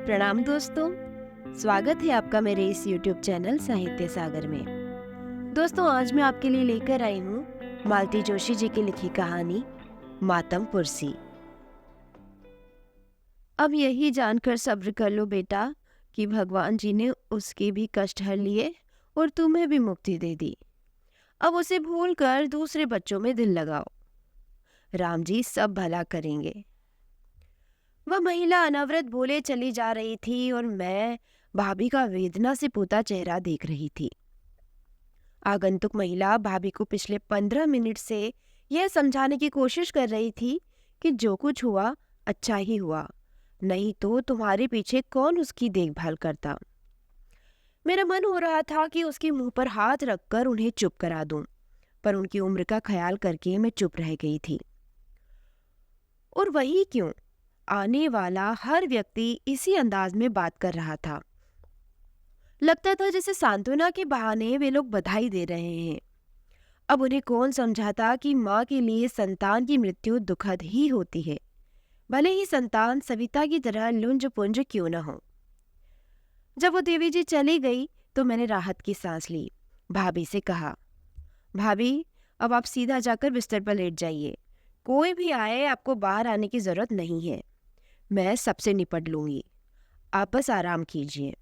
प्रणाम दोस्तों, स्वागत है आपका मेरे इस YouTube चैनल साहित्य सागर में। दोस्तों, आज मैं आपके लिए लेकर आई हूँ मालती जोशी जी की लिखी कहानी मातम पुरसी। अब यही जानकर सब्र कर लो बेटा कि भगवान जी ने उसके भी कष्ट हर लिए और तुम्हें भी मुक्ति दे दी। अब उसे भूलकर दूसरे बच्चों में दिल लगाओ, राम जी सब भला करेंगे। वह महिला अनवरत बोले चली जा रही थी और मैं भाभी का वेदना से पोता चेहरा देख रही थी। आगंतुक महिला भाभी को पिछले 15 मिनट से यह समझाने की कोशिश कर रही थी कि जो कुछ हुआ अच्छा ही हुआ, नहीं तो तुम्हारे पीछे कौन उसकी देखभाल करता। मेरा मन हो रहा था कि उसके मुंह पर हाथ रखकर उन्हें चुप करा दूं, पर उनकी उम्र का ख्याल करके मैं चुप रह गई थी। और वही क्यों, आने वाला हर व्यक्ति इसी अंदाज में बात कर रहा था। लगता था जैसे सांत्वना के बहाने वे लोग बधाई दे रहे हैं। अब उन्हें कौन समझाता कि माँ के लिए संतान की मृत्यु दुखद ही होती है, भले ही संतान सविता की तरह लुंज पुंज क्यों न हो। जब वो देवी जी चली गई तो मैंने राहत की सांस ली। भाभी से कहा, भाभी अब आप सीधा जाकर बिस्तर पर लेट जाइए, कोई भी आए आपको बाहर आने की जरूरत नहीं है, मैं सबसे निपट लूंगी, आप बस आराम कीजिए।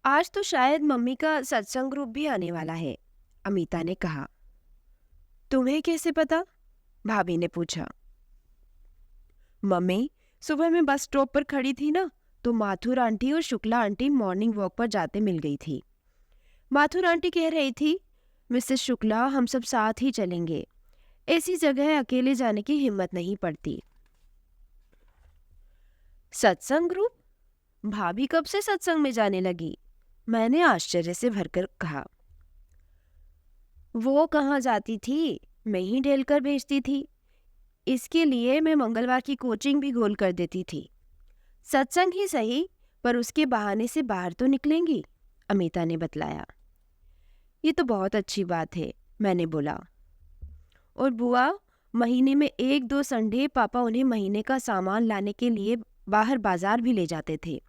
आज तो शायद मम्मी का सत्संग ग्रुप भी आने वाला है, अमिता ने कहा। तुम्हें कैसे पता? भाभी ने पूछा। मम्मी, सुबह मैं बस स्टॉप पर खड़ी थी ना, तो माथुर आंटी और शुक्ला आंटी मॉर्निंग वॉक पर जाते मिल गई थी। माथुर आंटी कह रही थी, मिसेस शुक्ला हम सब साथ ही चलेंगे, ऐसी जगह अकेले जाने की हिम्मत नहीं पड़ती। सत्संग ग्रुप? भाभी कब से सत्संग में जाने लगी? मैंने आश्चर्य से भरकर कहा। वो कहाँ जाती थी, मैं ही ढेल कर भेजती थी। इसके लिए मैं मंगलवार की कोचिंग भी गोल कर देती थी। सत्संग ही सही, पर उसके बहाने से बाहर तो निकलेंगी, अमिता ने बतलाया। ये तो बहुत अच्छी बात है, मैंने बोला। और बुआ, महीने में 1-2 संडे पापा उन्हें महीने का सामान लाने के लिए बाहर बाजार भी ले जाते थे।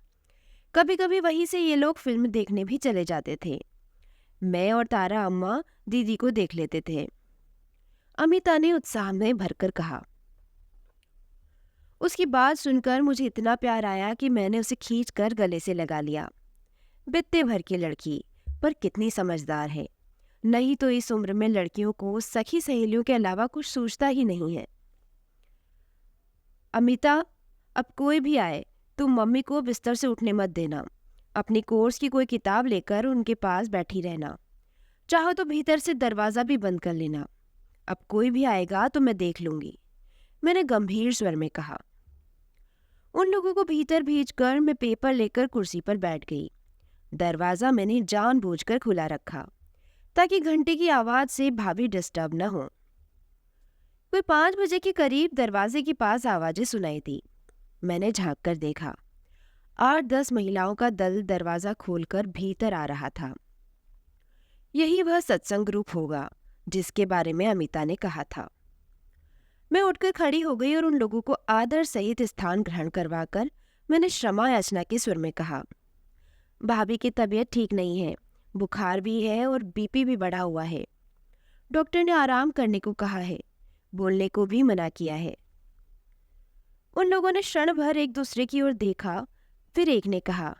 कभी कभी वहीं से ये लोग फिल्म देखने भी चले जाते थे। मैं और तारा अम्मा दीदी को देख लेते थे, अमिता ने उत्साह में भरकर कहा। उसकी बात सुनकर मुझे इतना प्यार आया कि मैंने उसे खींचकर गले से लगा लिया। बित्ते भर की लड़की, पर कितनी समझदार है, नहीं तो इस उम्र में लड़कियों को सखी सहेलियों के अलावा कुछ सूझता ही नहीं है। अमिता, अब कोई भी आए तुम मम्मी को बिस्तर से उठने मत देना, अपनी कोर्स की कोई किताब लेकर उनके पास बैठी रहना, चाहो तो भीतर से दरवाजा भी बंद कर लेना। अब कोई भी आएगा तो मैं देख लूंगी, मैंने गंभीर स्वर में कहा। उन लोगों को भीतर भेजकर मैं पेपर लेकर कुर्सी पर बैठ गई। दरवाजा मैंने जानबूझकर खुला रखा ताकि घंटे की आवाज से भाभी डिस्टर्ब न हो। कोई 5 बजे के करीब दरवाजे के पास आवाजें सुनाई दी। मैंने झांक कर देखा, 8-10 महिलाओं का दल दरवाजा खोलकर भीतर आ रहा था। यही वह सत्संग ग्रुप होगा जिसके बारे में अमिता ने कहा था। मैं उठकर खड़ी हो गई और उन लोगों को आदर सहित स्थान ग्रहण करवाकर मैंने क्षमा याचना के स्वर में कहा, भाभी की तबीयत ठीक नहीं है, बुखार भी है और बीपी भी बढ़ा हुआ है। डॉक्टर ने आराम करने को कहा है, बोलने को भी मना किया है। उन लोगों ने क्षण भर एक दूसरे की ओर देखा, फिर एक ने कहा,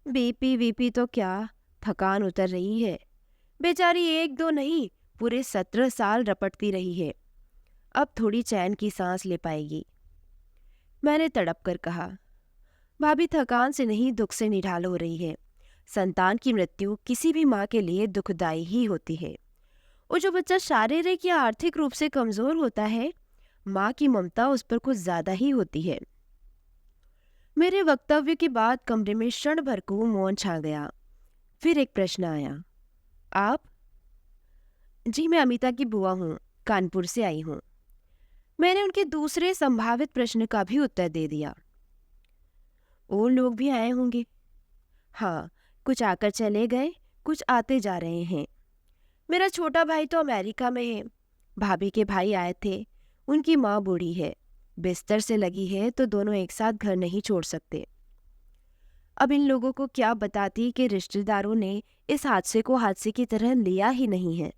बीपी वीपी तो क्या, थकान उतर रही है, बेचारी 1-2 नहीं पूरे 17 साल रपटती रही है, अब थोड़ी चैन की सांस ले पाएगी। मैंने तड़प कर कहा, भाभी थकान से नहीं दुख से निढाल हो रही है। संतान की मृत्यु किसी भी माँ के लिए दुखदाई ही होती है, और जो बच्चा शारीरिक या आर्थिक रूप से कमजोर होता है, माँ की ममता उस पर कुछ ज्यादा ही होती है। मेरे वक्तव्य के बाद कमरे में क्षण भर को मौन छा गया। फिर एक प्रश्न आया, आप? जी, मैं अमिता की बुआ हूँ, कानपुर से आई हूँ। मैंने उनके दूसरे संभावित प्रश्न का भी उत्तर दे दिया। और लोग भी आए होंगे? हाँ, कुछ आकर चले गए, कुछ आते जा रहे हैं। मेरा छोटा भाई तो अमेरिका में है, भाभी के भाई आए थे, उनकी माँ बूढ़ी है, बिस्तर से लगी है तो दोनों एक साथ घर नहीं छोड़ सकते। अब इन लोगों को क्या बताती कि रिश्तेदारों ने इस हादसे को हादसे की तरह लिया ही नहीं है।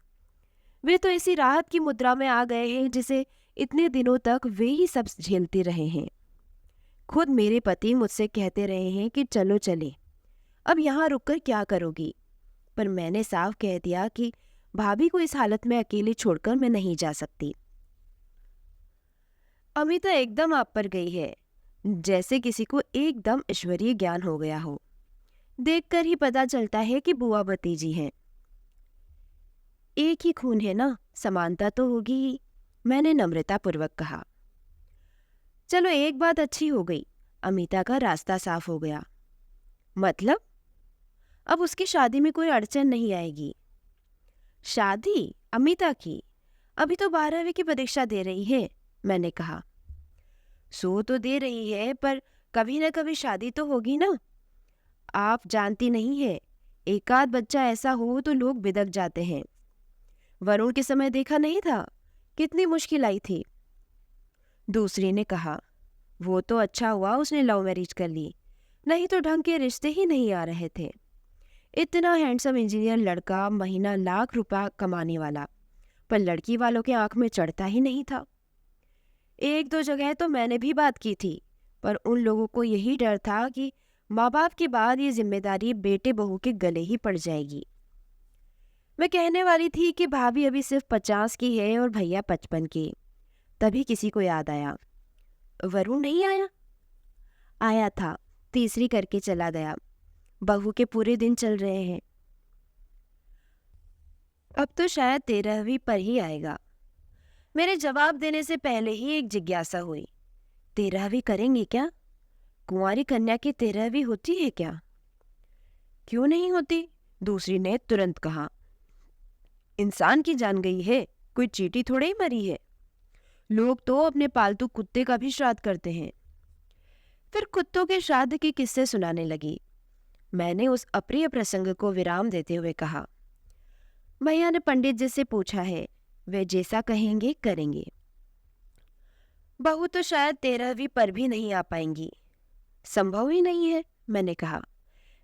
वे तो ऐसी राहत की मुद्रा में आ गए हैं जिसे इतने दिनों तक वे ही सब झेलते रहे हैं। खुद मेरे पति मुझसे कहते रहे हैं कि चलो चले, अब यहाँ रुककर क्या करोगी, पर मैंने साफ कह दिया कि भाभी को इस हालत में अकेले छोड़कर मैं नहीं जा सकती। अमिता एकदम आप पर गई है, जैसे किसी को एकदम ईश्वरीय ज्ञान हो गया हो। देखकर ही पता चलता है कि बुआ भतीजी हैं। एक ही खून है ना, समानता तो होगी ही, मैंने नम्रतापूर्वक कहा। चलो एक बात अच्छी हो गई, अमिता का रास्ता साफ हो गया। मतलब? अब उसकी शादी में कोई अड़चन नहीं आएगी। शादी अमिता की? अभी तो 12वीं की परीक्षा दे रही है, मैंने कहा। सो तो दे रही है, पर कभी न कभी शादी तो होगी ना। आप जानती नहीं है, एक आध बच्चा ऐसा हो तो लोग बिदक जाते हैं। वरुण के समय देखा नहीं था, कितनी मुश्किल आई थी। दूसरी ने कहा, वो तो अच्छा हुआ उसने लव मैरिज कर ली, नहीं तो ढंग के रिश्ते ही नहीं आ रहे थे। इतना हैंडसम इंजीनियर लड़का, महीना लाख रुपया कमाने वाला, पर लड़की वालों के आंख में चढ़ता ही नहीं था। एक दो जगह तो मैंने भी बात की थी, पर उन लोगों को यही डर था कि माँ बाप के बाद ये जिम्मेदारी बेटे बहू के गले ही पड़ जाएगी। मैं कहने वाली थी कि भाभी अभी सिर्फ 50 की है और भैया 55 के। तभी किसी को याद आया, वरुण नहीं आया? आया था, तीसरी करके चला गया। बहू के पूरे दिन चल रहे हैं। अब तो शायद 13वीं पर ही आएगा। मेरे जवाब देने से पहले ही एक जिज्ञासा हुई, 13वीं करेंगे क्या? कुंवारी कन्या की 13वीं होती है क्या? क्यों नहीं होती? दूसरी ने तुरंत कहा। इंसान की जान गई है, कोई चींटी थोड़े ही मरी है। लोग तो अपने पालतू कुत्ते का भी श्राद्ध करते हैं। फिर कुत्तों के श्राद्ध के किस्से सुनाने लगी। मैंने उस अप्रिय प्रसंग को विराम देते हुए कहा, भैया ने पंडित जी से पूछा है, वे जैसा कहेंगे करेंगे। बहू तो शायद 13वीं पर भी नहीं आ पाएंगी। संभव ही नहीं है, मैंने कहा।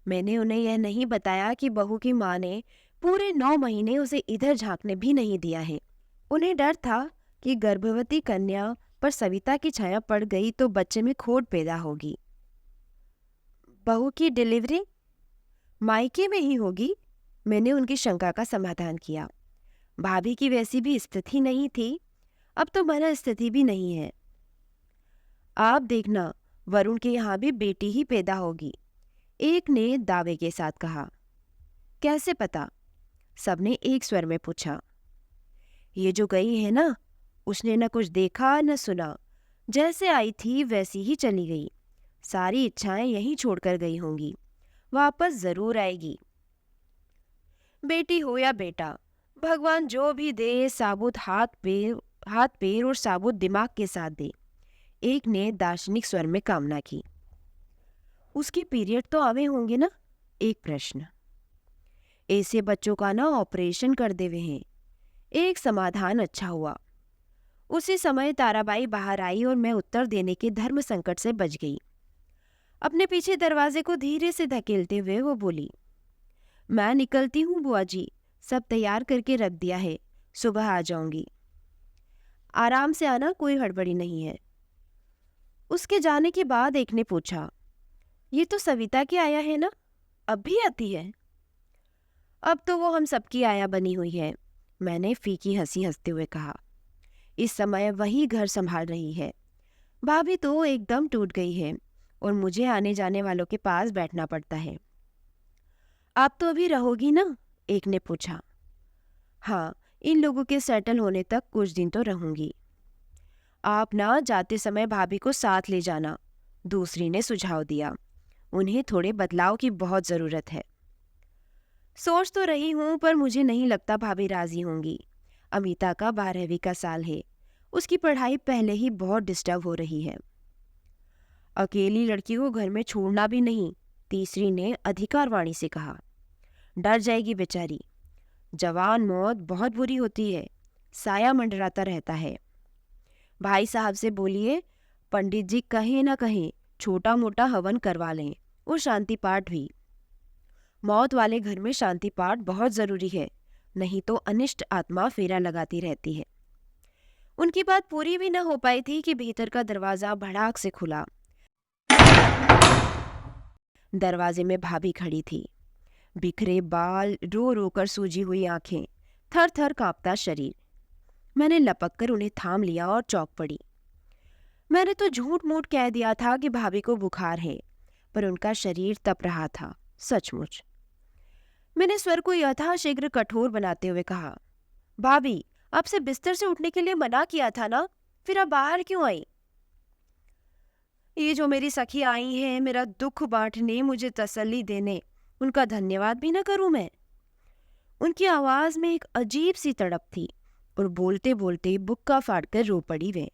मैंने उन्हें यह नहीं बताया कि बहू की माँ ने पूरे 9 महीने उसे इधर झांकने भी नहीं दिया है। उन्हें डर था कि गर्भवती कन्या पर सविता की छाया पड़ गई तो बच्चे में खोट पैदा होगी। बहू की डिलीवरी मायके में ही होगी, मैंने उनकी शंका का समाधान किया। भाभी की वैसी भी स्थिति नहीं थी, अब तो मना स्थिति भी नहीं है। आप देखना, वरुण के यहाँ भी बेटी ही पैदा होगी, एक ने दावे के साथ कहा। कैसे पता? सबने एक स्वर में पूछा। ये जो गई है ना, उसने न कुछ देखा न सुना, जैसे आई थी वैसी ही चली गई। सारी इच्छाएं यहीं छोड़कर गई होंगी, वापस जरूर आएगी। बेटी हो या बेटा, भगवान जो भी दे, साबुत हाथ पैर और साबुत दिमाग के साथ दे, एक ने दार्शनिक स्वर में कामना की। उसके पीरियड तो आवे होंगे ना? एक प्रश्न। ऐसे बच्चों का ना ऑपरेशन कर देवे हैं। एक समाधान अच्छा हुआ। उसी समय ताराबाई बाहर आई और मैं उत्तर देने के धर्म संकट से बच गई। अपने पीछे दरवाजे को धीरे से धकेलते हुए वो बोली, मैं निकलती हूँ बुआ जी, सब तैयार करके रख दिया है, सुबह आ जाऊंगी। आराम से आना, कोई हड़बड़ी नहीं है। उसके जाने के बाद एक ने पूछा, ये तो सविता की आया है ना, अब भी आती है? अब तो वो हम सबकी आया बनी हुई है, मैंने फीकी हंसी हंसते हुए कहा। इस समय वही घर संभाल रही है। भाभी तो एकदम टूट गई है और मुझे आने जाने वालों के पास बैठना पड़ता है। आप तो अभी रहोगी ना? एक ने पूछा। हाँ, इन लोगों के सेटल होने तक कुछ दिन तो रहूंगी। आप ना जाते समय भाभी को साथ ले जाना, दूसरी ने सुझाव दिया। उन्हें थोड़े बदलाव की बहुत जरूरत है। सोच तो रही हूं, पर मुझे नहीं लगता भाभी राजी होंगी। अमिता का 12वीं का साल है, उसकी पढ़ाई पहले ही बहुत डिस्टर्ब हो रही है। अकेली लड़की को घर में छोड़ना भी नहीं, तीसरी ने अधिकारवाणी से कहा। डर जाएगी बेचारी। जवान मौत बहुत बुरी होती है, साया मंडराता रहता है। भाई साहब से बोलिए, पंडित जी कहीं ना कहीं छोटा मोटा हवन करवा लें और शांति पाठ भी। मौत वाले घर में शांति पाठ बहुत जरूरी है, नहीं तो अनिष्ट आत्मा फेरा लगाती रहती है। उनकी बात पूरी भी न हो पाई थी कि भीतर का दरवाजा भड़ाक से खुला। दरवाजे में भाभी खड़ी थी, बिखरे बाल, रो रो कर सूजी हुई आंखें, थर थर कांपता शरीर। मैंने लपक कर उन्हें थाम लिया और चौंक पड़ी। मैंने तो झूठ मूठ कह दिया था कि भाभी को बुखार है, पर उनका शरीर तप रहा था सचमुच। मैंने स्वर को यथाशीघ्र कठोर बनाते हुए कहा, भाभी, आपसे बिस्तर से उठने के लिए मना किया था ना, फिर आप बाहर क्यों आई? ये जो मेरी सखी आई है मेरा दुख बांटने, मुझे तसल्ली देने, उनका धन्यवाद भी न करूं मैं? उनकी आवाज में एक अजीब सी तड़प थी और बोलते बोलते बुक्का फाड़कर रो पड़ी वे।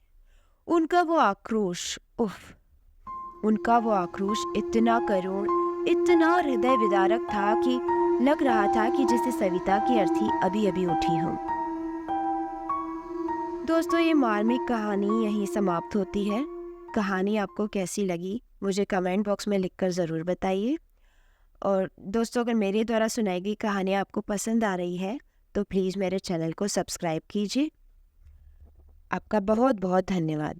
उनका वो आक्रोश, उफ! उनका वो आक्रोश इतना करुण, इतना हृदय विदारक था कि लग रहा था कि जैसे सविता की अर्थी अभी अभी उठी हो। दोस्तों, ये मार्मिक कहानी यहीं समाप्त होती है। कहानी आपको कैसी लगी मुझे कमेंट बॉक्स में लिखकर ज़रूर बताइए। और दोस्तों, अगर मेरे द्वारा सुनाई गई कहानी आपको पसंद आ रही है तो प्लीज़ मेरे चैनल को सब्सक्राइब कीजिए। आपका बहुत बहुत धन्यवाद।